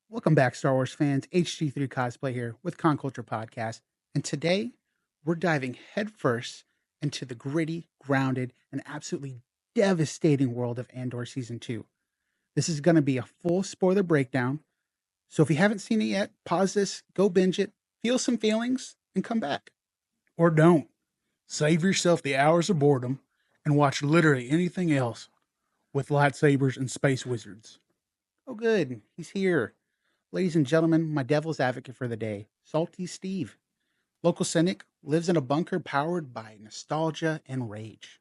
Welcome back, Star Wars fans. HG3 Cosplay here with Con Culture Podcast. And today we're diving headfirst into the gritty, grounded, and absolutely devastating world of Andor Season 2. This is going to be a full spoiler breakdown. So if you haven't seen it yet, pause this, go binge it, feel some feelings, and come back. Or don't. Save yourself the hours of boredom and watch literally anything else with lightsabers and space wizards. Oh, good. He's here. Ladies and gentlemen, my devil's advocate for the day, Salty Steve. Local cynic, lives in a bunker powered by nostalgia and rage.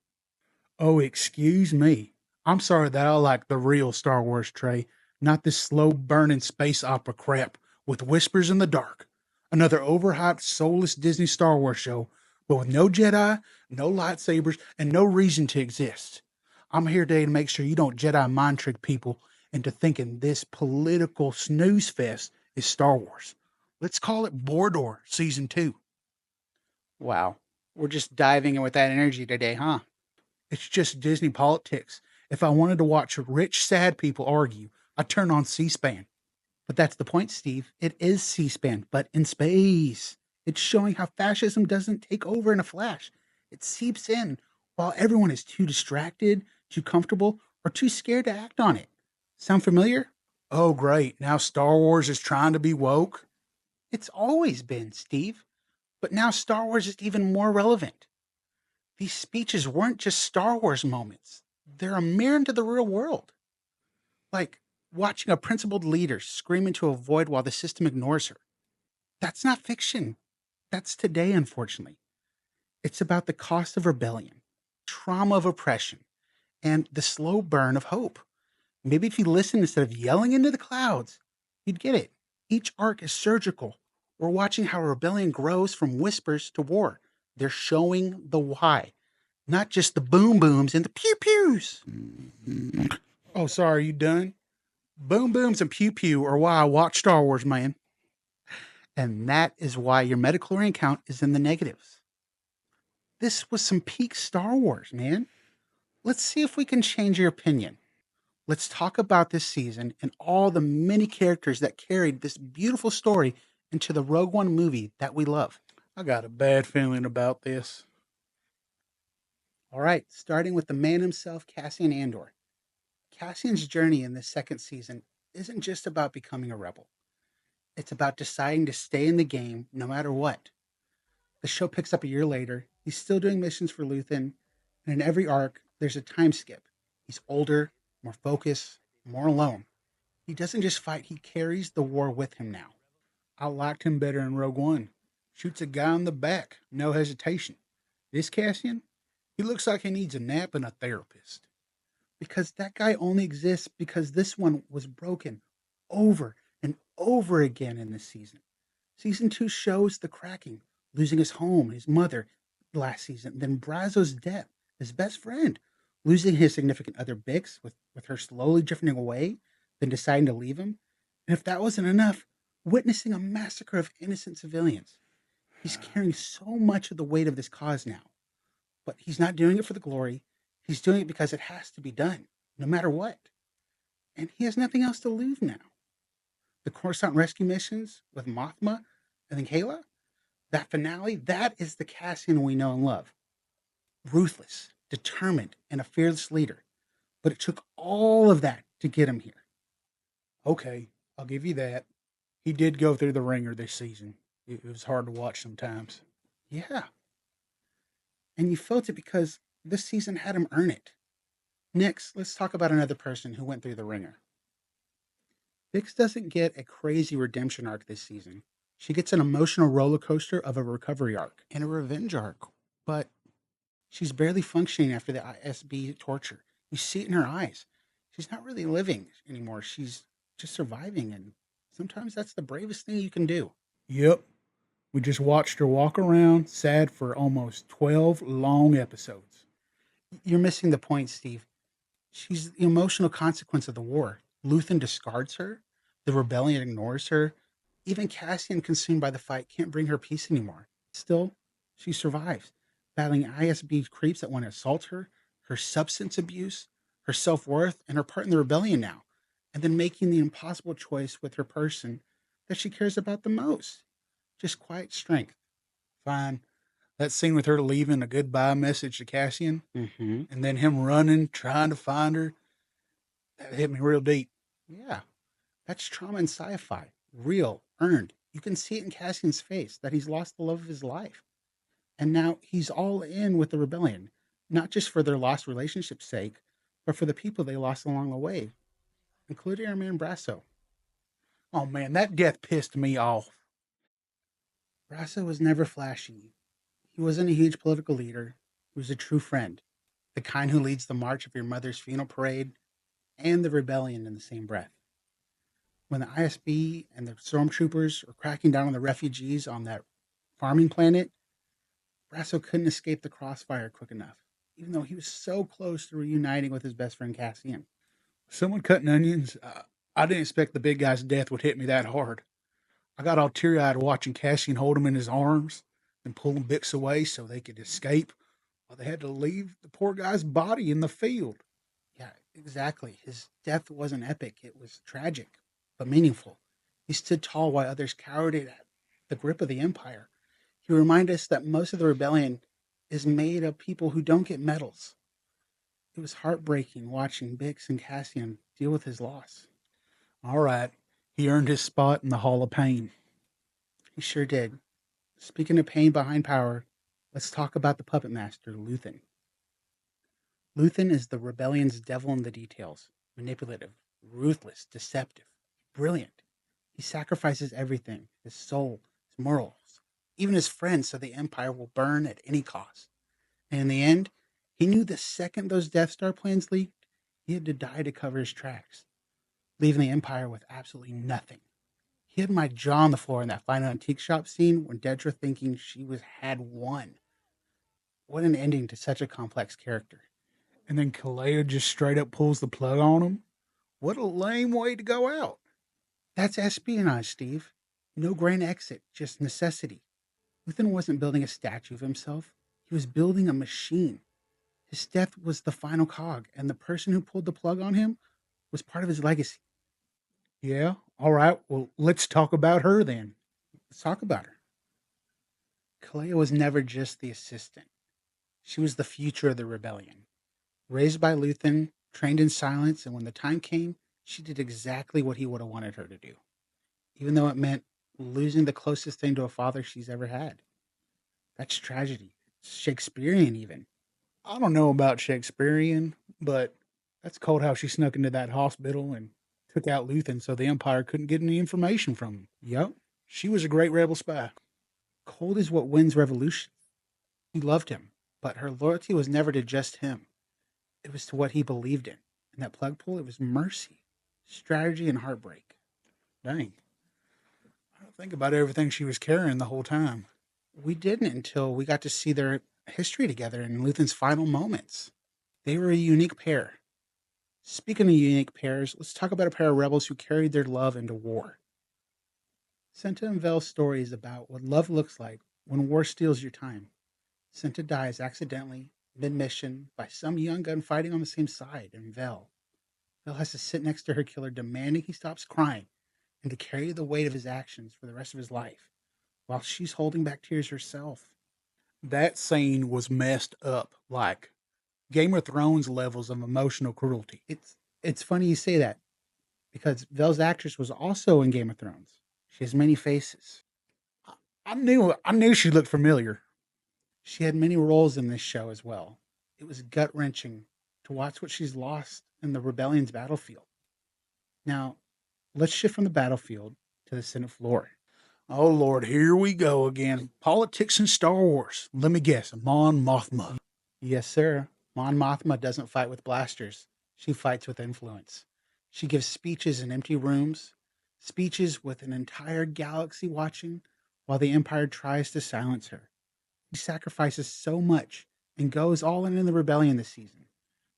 Oh, excuse me. I'm sorry that I like the real Star Wars, Trey, not this slow burning space opera crap with whispers in the dark. Another overhyped, soulless Disney Star Wars show, but with no Jedi, no lightsabers, and no reason to exist. I'm here today to make sure you don't Jedi mind trick people into thinking this political snooze fest is Star Wars. Let's call it BoreDor Season 2. Wow, we're just diving in with that energy today, huh? It's just Disney politics. If I wanted to watch rich, sad people argue, I'd turn on C-SPAN. But that's the point, Steve. It is C-SPAN, but in space. It's showing how fascism doesn't take over in a flash. It seeps in while everyone is too distracted, too comfortable, or too scared to act on it. Sound familiar? Oh, great. Now Star Wars is trying to be woke? It's always been, Steve. But now Star Wars is even more relevant. These speeches weren't just Star Wars moments. They're a mirror into the real world. Like watching a principled leader scream into a void while the system ignores her. That's not fiction. That's today, unfortunately. It's about the cost of rebellion, trauma of oppression, and the slow burn of hope. Maybe if you listen instead of yelling into the clouds, you'd get it. Each arc is surgical. We're watching how rebellion grows from whispers to war. They're showing the why, not just the boom booms and the pew pews. Oh, sorry, you done? Boom booms and pew pew are why I watch Star Wars, man. And that is why your metachlorian count is in the negatives. This was some peak Star Wars, man. Let's see if we can change your opinion. Let's talk about this season and all the many characters that carried this beautiful story into the Rogue One movie that we love. I got a bad feeling about this. All right, starting with the man himself, Cassian Andor. Cassian's journey in this second season isn't just about becoming a rebel. It's about deciding to stay in the game no matter what. The show picks up a year later. He's still doing missions for Luthen, and in every arc, there's a time skip. He's older, more focused, more alone. He doesn't just fight, he carries the war with him now. I liked him better in Rogue One. Shoots a guy in the back, no hesitation. This Cassian, he looks like he needs a nap and a therapist. Because that guy only exists because this one was broken over and over again in this season. Season 2 shows the cracking, losing his home, his mother last season, then Brasso's death, his best friend, losing his significant other Bix with her slowly drifting away, then deciding to leave him. And if that wasn't enough, witnessing a massacre of innocent civilians. He's carrying so much of the weight of this cause now. But he's not doing it for the glory. He's doing it because it has to be done, no matter what. And he has nothing else to lose now. The Coruscant rescue missions with Mothma and then Kayla, that finale, that is the Cassian we know and love. Ruthless, determined, and a fearless leader. But it took all of that to get him here. Okay, I'll give you that. He did go through the ringer this season. It was hard to watch sometimes. Yeah. And you felt it because this season had him earn it. Next, let's talk about another person who went through the ringer. Bix doesn't get a crazy redemption arc this season. She gets an emotional roller coaster of a recovery arc and a revenge arc, but she's barely functioning after the ISB torture. You see it in her eyes. She's not really living anymore. She's just surviving, and sometimes that's the bravest thing you can do. Yep. We just watched her walk around sad for almost 12 long episodes. You're missing the point, Steve. She's the emotional consequence of the war. Luthen discards her. The rebellion ignores her. Even Cassian, consumed by the fight, can't bring her peace anymore. Still, she survives, battling ISB creeps that want to assault her, her substance abuse, her self worth, and her part in the rebellion now. and then making the impossible choice with her person that she cares about the most. Just quiet strength. Fine. That scene with her leaving a goodbye message to Cassian Mm-hmm. and then him running, trying to find her, that hit me real deep. Yeah, that's trauma in sci-fi. Real, earned. You can see it in Cassian's face that he's lost the love of his life. And now he's all in with the rebellion, not just for their lost relationship's sake, but for the people they lost along the way, including our man Brasso. Oh man, that death pissed me off. Brasso was never flashy. He wasn't a huge political leader. He was a true friend, the kind who leads the march of your mother's funeral parade and the rebellion in the same breath. When the ISB and the stormtroopers were cracking down on the refugees on that farming planet, Brasso couldn't escape the crossfire quick enough, even though he was so close to reuniting with his best friend Cassian. Someone cutting onions. I didn't expect the big guy's death would hit me that hard. I got all teary eyed watching Cassian hold him in his arms and pulling Bix away so they could escape while they had to leave the poor guy's body in the field. Yeah, exactly. His death wasn't epic, it was tragic, but meaningful. He stood tall while others cowered at the grip of the Empire. He reminded us that most of the rebellion is made of people who don't get medals. It was heartbreaking watching Bix and Cassian deal with his loss. All right, he earned his spot in the Hall of Pain. He sure did. Speaking of pain behind power, let's talk about the puppet master, Luthen. Luthen is the rebellion's devil in the details, manipulative, ruthless, deceptive, brilliant. He sacrifices everything, his soul, his morals, even his friends, so the Empire will burn at any cost. And in the end, he knew the second those Death Star plans leaked, he had to die to cover his tracks, leaving the Empire with absolutely nothing. He had my jaw on the floor in that final antique shop scene when Dedra thinking had won. What an ending to such a complex character. And then Kleya just straight up pulls the plug on him. What a lame way to go out. That's espionage, Steve. No grand exit, just necessity. Luthen wasn't building a statue of himself. He was building a machine. His death was the final cog, and the person who pulled the plug on him was part of his legacy. Yeah, all right, well, let's talk about her then. Let's talk about her. Kleya was never just the assistant. She was the future of the rebellion. Raised by Luthen, trained in silence, and when the time came, she did exactly what he would have wanted her to do, even though it meant losing the closest thing to a father she's ever had. That's tragedy. It's Shakespearean, even. I don't know about Shakespearean, but that's cold how she snuck into that hospital and took out Luthen so the Empire couldn't get any information from him. Yep. She was a great rebel spy. Cold is what wins revolution. She loved him, but her loyalty was never to just him. It was to what he believed in. And that plug pull, it was mercy, strategy, and heartbreak. Dang. I don't think about everything she was carrying the whole time. We didn't until we got to see their history together in Luthen's final moments. They were a unique pair. Speaking of unique pairs, let's talk about a pair of rebels who carried their love into war. Senta and Vel's story is about what love looks like when war steals your time. Senta dies accidentally, mid mission, by some young gun fighting on the same side, and Vel has to sit next to her killer, demanding he stops crying and to carry the weight of his actions for the rest of his life, while she's holding back tears herself. That scene was messed up, like Game of Thrones levels of emotional cruelty. It's funny you say that, because Vel's actress was also in Game of Thrones. She has many faces. I knew she looked familiar. She had many roles in this show as well. It was gut wrenching to watch what she's lost in the rebellion's battlefield. Now, let's shift from the battlefield to the Senate floor. Oh Lord, here we go again. Politics and Star Wars. Let me guess, Mon Mothma. Yes, sir. Mon Mothma doesn't fight with blasters. She fights with influence. She gives speeches in empty rooms, speeches with an entire galaxy watching, while the Empire tries to silence her. She sacrifices so much and goes all in the rebellion this season.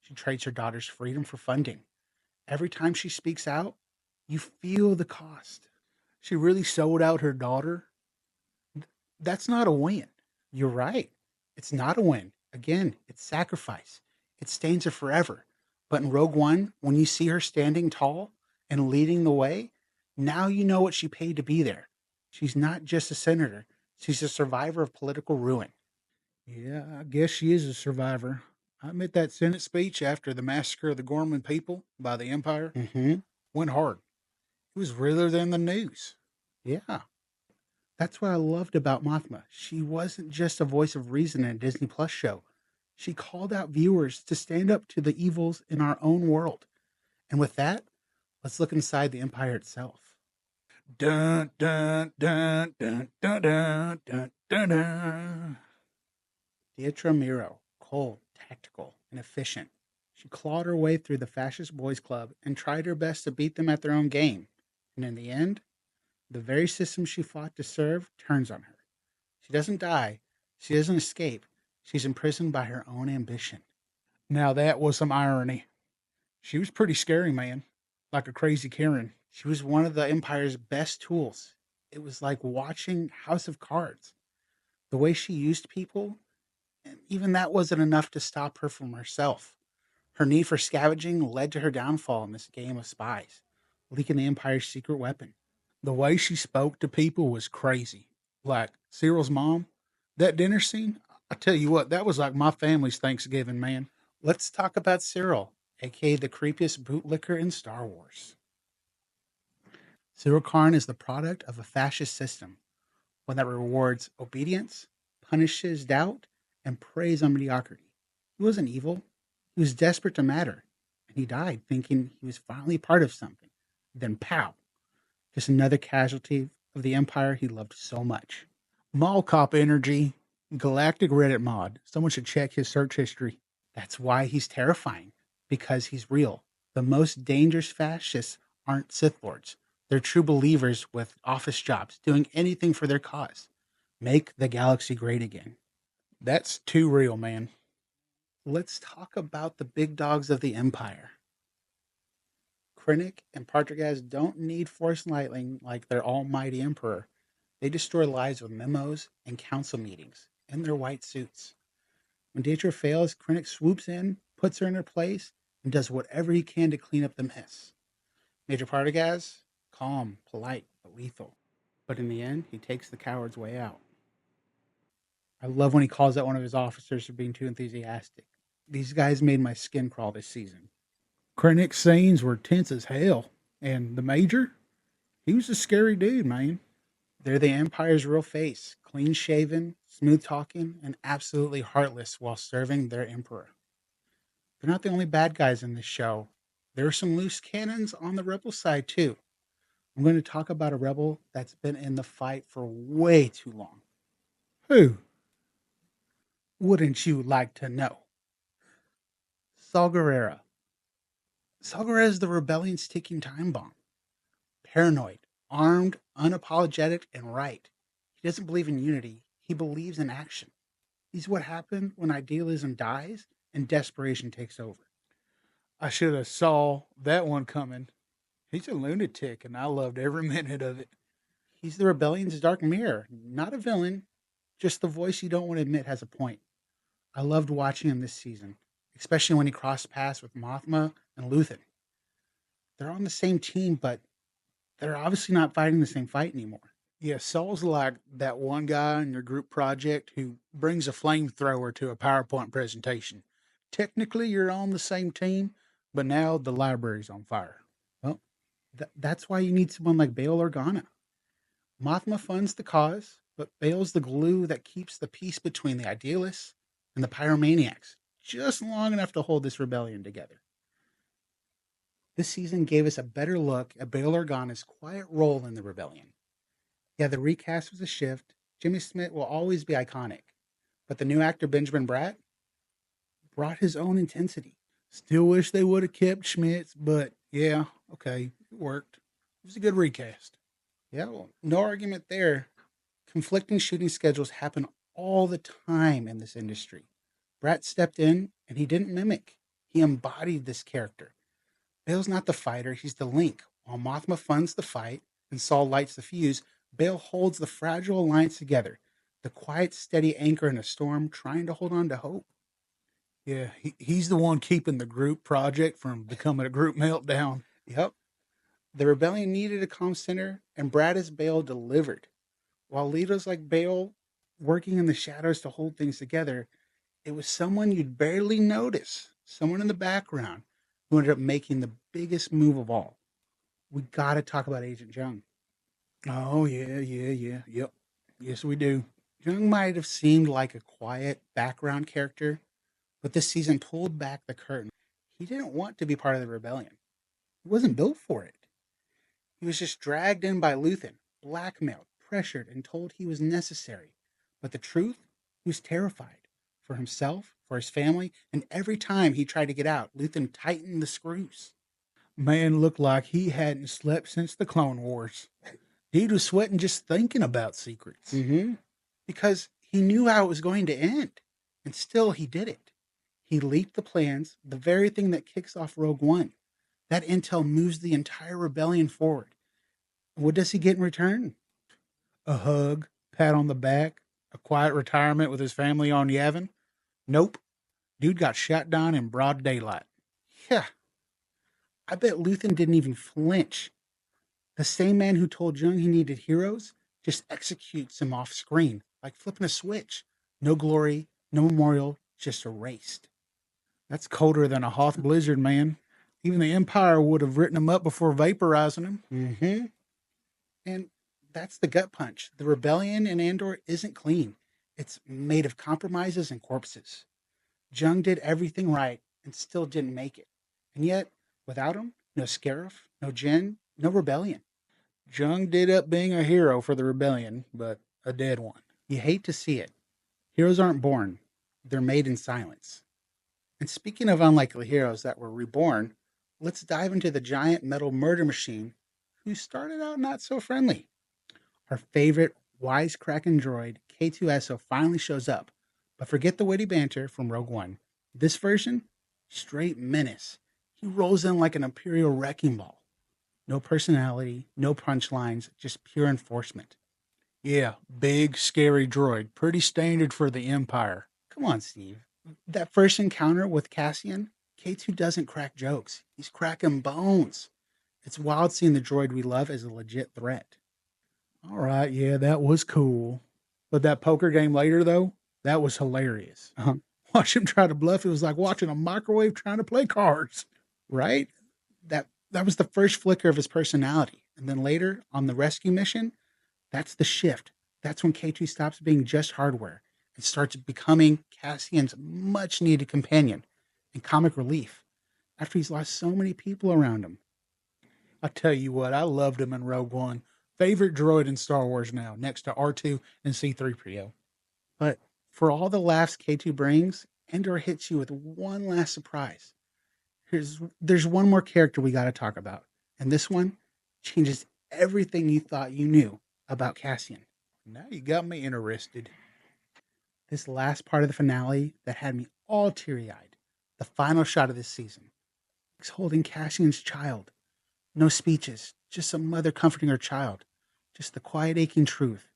She trades her daughter's freedom for funding. Every time she speaks out, you feel the cost. She really sold out her daughter. That's not a win. You're right. It's not a win. Again, it's sacrifice. It stains her forever. But in Rogue One, when you see her standing tall, and leading the way, now you know what she paid to be there. She's not just a senator, she's a survivor of political ruin. Yeah, I guess she is a survivor. I admit that Senate speech after the massacre of the Gorman people by the Empire Mm-hmm. went hard. It was realer than the news. Yeah. That's what I loved about Mothma. She wasn't just a voice of reason in a Disney Plus show. She called out viewers to stand up to the evils in our own world. And with that, let's look inside the Empire itself. Dun dun dun dun dun dun dun dun dun. Dietra Miro, cold, tactical, and efficient. She clawed her way through the fascist boys club and tried her best to beat them at their own game. And in the end, the very system she fought to serve turns on her. She doesn't die. She doesn't escape. She's imprisoned by her own ambition. Now that was some irony. She was pretty scary, man. Like a crazy Karen. She was one of the Empire's best tools. It was like watching House of Cards. The way she used people, and even that wasn't enough to stop her from herself. Her need for scavenging led to her downfall in this game of spies, leaking the Empire's secret weapon. The way she spoke to people was crazy. Like Cyril's mom, that dinner scene, I tell you what, that was like my family's Thanksgiving, man. Let's talk about Cyril, aka the creepiest bootlicker in Star Wars. Cyril Karn is the product of a fascist system, one that rewards obedience, punishes doubt, and preys on mediocrity. He wasn't evil. He was desperate to matter, and he died thinking he was finally part of something. Then, pow! Just another casualty of the empire he loved so much. Mall cop energy, galactic Reddit mod. Someone should check his search history. That's why he's terrifying, because he's real. The most dangerous fascists aren't Sith Lords. They're true believers with office jobs, doing anything for their cause. Make the galaxy great again. That's too real, man. Let's talk about the big dogs of the Empire. Krennic and Partagaz don't need force lightning like their almighty emperor. They destroy lives with memos and council meetings in their white suits. When Dietra fails, Krennic swoops in, puts her in her place, and does whatever he can to clean up the mess. Major Partagaz, calm, polite, but lethal. But in the end, he takes the coward's way out. I love when he calls out one of his officers for being too enthusiastic. These guys made my skin crawl this season. Krennic's scenes were tense as hell. And the Major, he was a scary dude, man. They're the Empire's real face, clean shaven, smooth talking, and absolutely heartless while serving their emperor. They're not the only bad guys in this show. There are some loose cannons on the rebel side, too. I'm going to talk about a rebel that's been in the fight for way too long. Who? Wouldn't you like to know? Saul Guerrera. Saul Guerrera is the rebellion's ticking time bomb. Paranoid, armed, unapologetic, and right. He doesn't believe in unity. He believes in action. He's what happened when idealism dies and desperation takes over. I should have saw that one coming. He's a lunatic, and I loved every minute of it. He's the rebellion's dark mirror, not a villain, just the voice you don't want to admit has a point. I loved watching him this season, especially when he crossed paths with Mothma and Luthen. They're on the same team, but they're obviously not fighting the same fight anymore. Yeah, Saul's like that one guy in your group project who brings a flamethrower to a PowerPoint presentation. Technically, you're on the same team, but now the library's on fire. Well, that's why you need someone like Bail Organa. Mothma funds the cause, but Bail's the glue that keeps the peace between the idealists and the pyromaniacs just long enough to hold this rebellion together. This season gave us a better look at Bail Organa's quiet role in the rebellion. Yeah, the recast was a shift. Jimmy Smith will always be iconic, but the new actor Benjamin Bratt brought his own intensity. Still wish they would have kept Schmitz, but yeah, okay, it worked. It was a good recast. Yeah, well, no argument there. Conflicting shooting schedules happen all the time in this industry. Bratt stepped in and he didn't mimic. He embodied this character. Bale's not the fighter, he's the link. While Mothma funds the fight and Saul lights the fuse, Bale holds the fragile alliance together. The quiet, steady anchor in a storm, trying to hold on to hope. Yeah, he's the one keeping the group project from becoming a group meltdown. Yep. The rebellion needed a calm center, and Bradis Bale delivered. While leaders like Bale working in the shadows to hold things together, it was someone you'd barely notice, someone in the background who ended up making the biggest move of all. We got to talk about Agent Jung. Oh, yep. Yes, we do. Jung might have seemed like a quiet background character, but this season pulled back the curtain. He didn't want to be part of the rebellion. He wasn't built for it. He was just dragged in by Luthen, blackmailed, pressured, and told he was necessary. But the truth, he was terrified for himself, for his family, and every time he tried to get out, Luthen tightened the screws. Man looked like he hadn't slept since the Clone Wars. Dude was sweating just thinking about secrets. Mm-hmm. Because he knew how it was going to end, and still he did it. He leaked the plans, the very thing that kicks off Rogue One. That intel moves the entire rebellion forward. What does he get in return? A hug, pat on the back, a quiet retirement with his family on Yavin? Nope. Dude got shot down in broad daylight. Yeah, I bet Luthen didn't even flinch. The same man who told Jung he needed heroes just executes him off screen, like flipping a switch. No glory, no memorial, just erased. That's colder than a Hoth blizzard, man. Even the Empire would have written him up before vaporizing him. Mm-hmm. And that's the gut punch. The rebellion in Andor isn't clean. It's made of compromises and corpses. Jung did everything right and still didn't make it. And yet, without him, no Scarif, no Jyn, no rebellion. Jung did up being a hero for the rebellion, but a dead one. You hate to see it. Heroes aren't born, they're made in silence. And speaking of unlikely heroes that were reborn, let's dive into the giant metal murder machine who started out not so friendly. Our favorite wisecracking droid, K2SO, finally shows up. But forget the witty banter from Rogue One. This version, straight menace. He rolls in like an Imperial wrecking ball. No personality, no punchlines, just pure enforcement. Yeah, big, scary droid. Pretty standard for the Empire. Come on, Steve. That first encounter with Cassian, K2 doesn't crack jokes. He's cracking bones. It's wild seeing the droid we love as a legit threat. All right, yeah, that was cool. But that poker game later, though, that was hilarious. Uh-huh. Watch him try to bluff. It was like watching a microwave trying to play cards. Right? That was the first flicker of his personality. And then later, on the rescue mission, that's the shift. That's when K2 stops being just hardware and starts becoming Cassian's much needed companion and comic relief after he's lost so many people around him. I tell you what, I loved him in Rogue One. Favorite droid in Star Wars now, next to R2 and C3PO. But for all the laughs K2 brings, Andor hits you with one last surprise. There's one more character we got to talk about, and this one changes everything you thought you knew about Cassian. Now you got me interested. This last part of the finale that had me all teary-eyed, the final shot of this season, is holding Cassian's child. No speeches, just a mother comforting her child, just the quiet aching truth.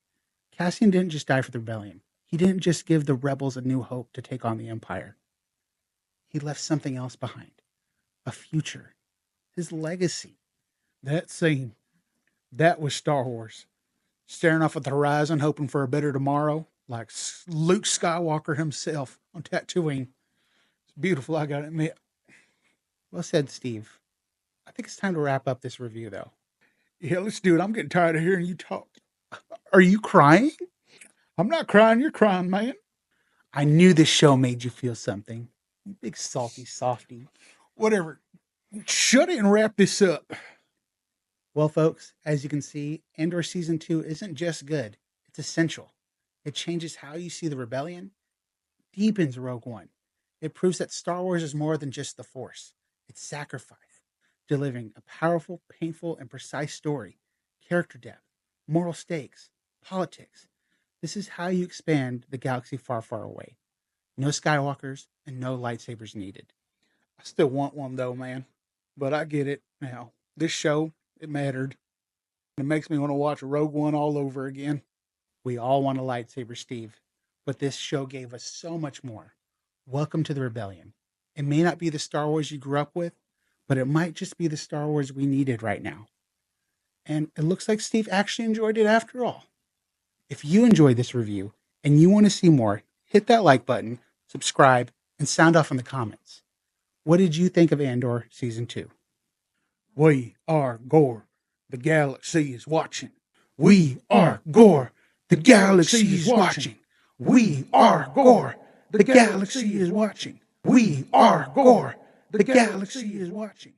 Cassian didn't just die for the rebellion. He didn't just give the rebels a new hope to take on the Empire. He left something else behind. A future. His legacy. That scene, that was Star Wars. Staring off at the horizon, hoping for a better tomorrow, like Luke Skywalker himself on Tatooine. It's beautiful, I gotta admit. Well said, Steve. I think it's time to wrap up this review, though. Yeah, let's do it. I'm getting tired of hearing you talk. Are you crying? I'm not crying, you're crying, man. I knew this show made you feel something. You big salty softy. Whatever. Shut it and wrap this up. Well, folks, as you can see, Andor Season 2 isn't just good. It's essential. It changes how you see the rebellion, deepens Rogue One. It proves that Star Wars is more than just the Force. It's sacrifice, delivering a powerful, painful, and precise story, character depth, moral stakes, politics. This is how you expand the galaxy far, far away. No Skywalkers and no lightsabers needed. I still want one though, man. But I get it now. This show, it mattered. It makes me want to watch Rogue One all over again. We all want a lightsaber, Steve, but this show gave us so much more. Welcome to the rebellion. It may not be the Star Wars you grew up with, but it might just be the Star Wars we needed right now. And it looks like Steve actually enjoyed it after all. If you enjoyed this review and you want to see more, hit that like button, subscribe, and sound off in the comments. What did you think of Andor Season 2? We are Gore. The galaxy is watching. We are Gore. The galaxy is watching. We are Gore. The galaxy is watching. We are Gore. The galaxy is watching.